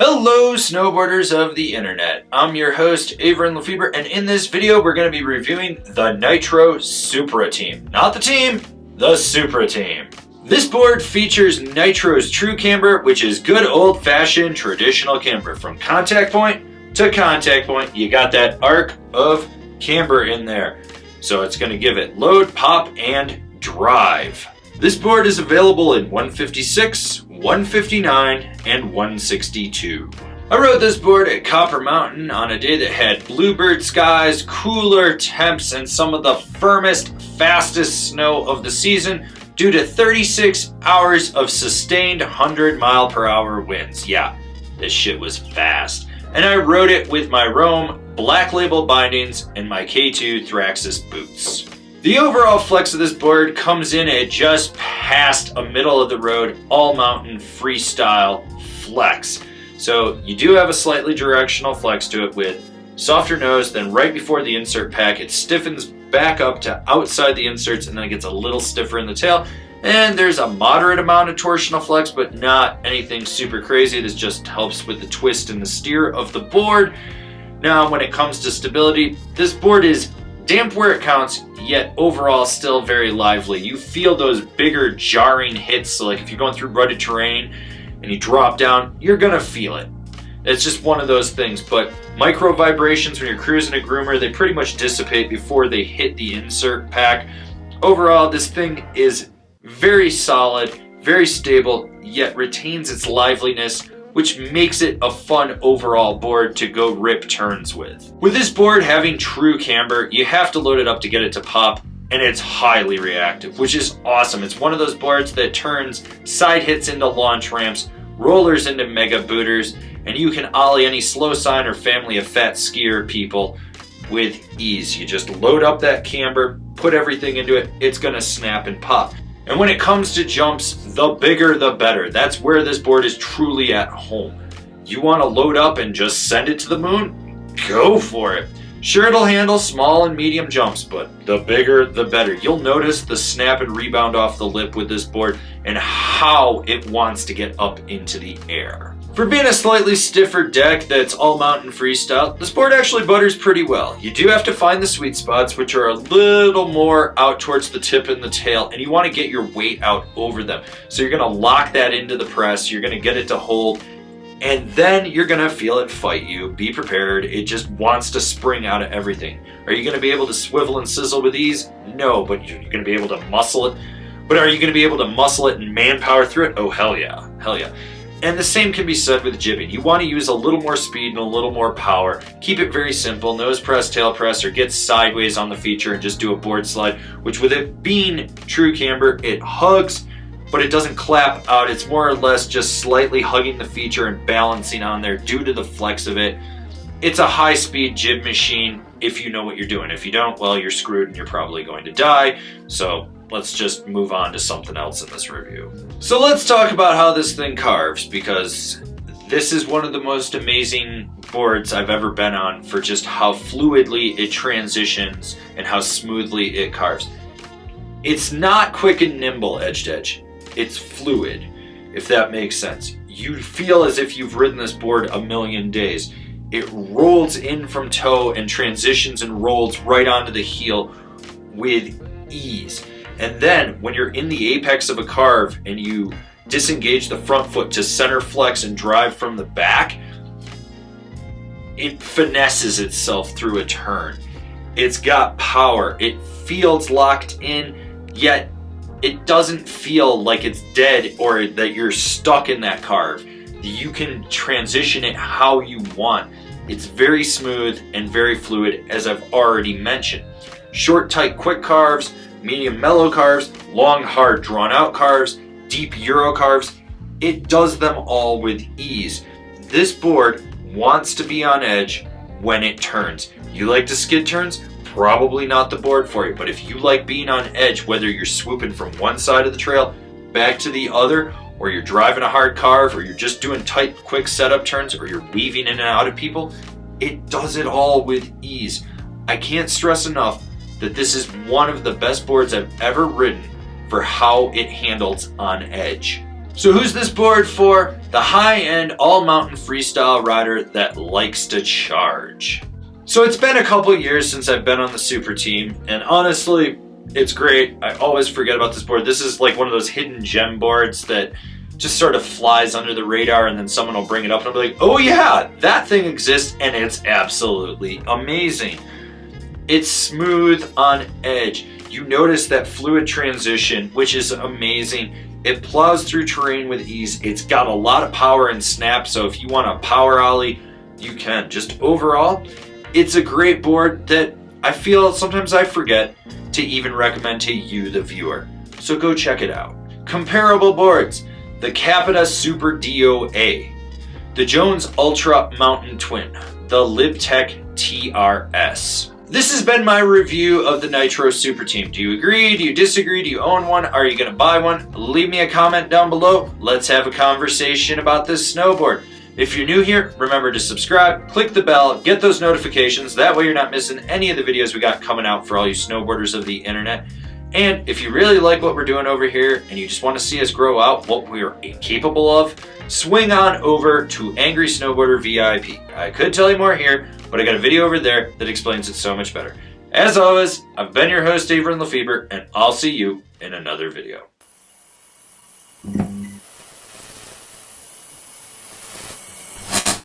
Hello snowboarders of the internet, I'm your host Avran LeFeber, and in this video we're going to be reviewing the Nitro Suprateam. Not the team, the Suprateam. This board features Nitro's true camber, which is good old-fashioned traditional camber. From contact point to contact point, you got that arc of camber in there. So it's going to give it load, pop, and drive. This board is available in 156, 159, and 162. I rode this board at Copper Mountain on a day that had bluebird skies, cooler temps, and some of the firmest, fastest snow of the season due to 36 hours of sustained 100-mile-per-hour winds. Yeah, this shit was fast. And I rode it with my Rome Black Label bindings and my K2 Thraxis boots. The overall flex of this board comes in at just past a middle of the road all mountain freestyle flex. So you do have a slightly directional flex to it with softer nose, then right before the insert pack it stiffens back up to outside the inserts and then it gets a little stiffer in the tail. And there's a moderate amount of torsional flex, but not anything super crazy. This just helps with the twist and the steer of the board. Now when it comes to stability, this board is damp where it counts, yet overall still very lively. You feel those bigger jarring hits, so like if you're going through rutted terrain and you drop down, you're gonna feel it. It's just one of those things, but micro vibrations when you're cruising a groomer, they pretty much dissipate before they hit the insert pack. Overall, this thing is very solid, very stable, yet retains its liveliness, which makes it a fun overall board to go rip turns with. With this board having true camber, you have to load it up to get it to pop, and it's highly reactive, which is awesome. It's one of those boards that turns side hits into launch ramps, rollers into mega booters, and you can ollie any slow sign or family of fat skier people with ease. You just load up that camber, put everything into it, it's gonna snap and pop. And when it comes to jumps, the bigger the better. That's where this board is truly at home. You want to load up and just send it to the moon? Go for it. Sure, it'll handle small and medium jumps, but the bigger the better. You'll notice the snap and rebound off the lip with this board and how it wants to get up into the air. For being a slightly stiffer deck that's all mountain freestyle, this board actually butters pretty well. You do have to find the sweet spots, which are a little more out towards the tip and the tail, and you want to get your weight out over them. So you're going to lock that into the press, you're going to get it to hold, and then you're going to feel it fight you. Be prepared, it just wants to spring out of everything. Are you going to be able to swivel and sizzle with ease? No, but you're going to be able to muscle it. But are you going to be able to muscle it and manpower through it? Oh, hell yeah, hell yeah. And the same can be said with jibbing. You want to use a little more speed and a little more power. Keep it very simple, nose press, tail press, or get sideways on the feature and just do a board slide, which with it being true camber, it hugs, but it doesn't clap out. It's more or less just slightly hugging the feature and balancing on there due to the flex of it. It's a high-speed jib machine if you know what you're doing. If you don't, well, you're screwed and you're probably going to die. So let's just move on to something else in this review. So let's talk about how this thing carves, because this is one of the most amazing boards I've ever been on for just how fluidly it transitions and how smoothly it carves. It's not quick and nimble edge to edge. It's fluid, if that makes sense. You feel as if you've ridden this board a million days. It rolls in from toe and transitions and rolls right onto the heel with ease. And then when you're in the apex of a carve and you disengage the front foot to center flex and drive from the back, it finesses itself through a turn. It's got power. It feels locked in, yet it doesn't feel like it's dead or that you're stuck in that carve. You can transition it how you want. It's very smooth and very fluid, as I've already mentioned. Short, tight, quick carves, medium mellow carves, long, hard, drawn out carves, deep Euro carves. It does them all with ease. This board wants to be on edge when it turns. You like to skid turns? Probably not the board for you, but if you like being on edge, whether you're swooping from one side of the trail back to the other, or you're driving a hard carve, or you're just doing tight, quick setup turns, or you're weaving in and out of people, it does it all with ease. I can't stress enough that this is one of the best boards I've ever ridden for how it handles on edge. So who's this board for? The high-end all-mountain freestyle rider that likes to charge. So it's been a couple years since I've been on the Suprateam, and honestly, it's great. I always forget about this board. This is like one of those hidden gem boards that just sort of flies under the radar, and then someone will bring it up and I'll be like, oh yeah, that thing exists, and it's absolutely amazing. It's smooth on edge. You notice that fluid transition, which is amazing. It plows through terrain with ease. It's got a lot of power and snap, so if you want a power ollie, you can. Just overall, it's a great board that I feel sometimes I forget to even recommend to you, the viewer. So go check it out. Comparable boards: the Capita Super DOA, the Jones Ultra Mountain Twin, the LibTech TRS. This has been my review of the Nitro Suprateam. Do you agree? Do you disagree? Do you own one? Are you going to buy one? Leave me a comment down below. Let's have a conversation about this snowboard. If you're new here, remember to subscribe, click the bell, get those notifications. That way you're not missing any of the videos we got coming out for all you snowboarders of the internet. And if you really like what we're doing over here and you just want to see us grow out what we're capable of, swing on over to Angry Snowboarder VIP. I could tell you more here, but I got a video over there that explains it so much better. As always, I've been your host, Avran LeFeber, and I'll see you in another video.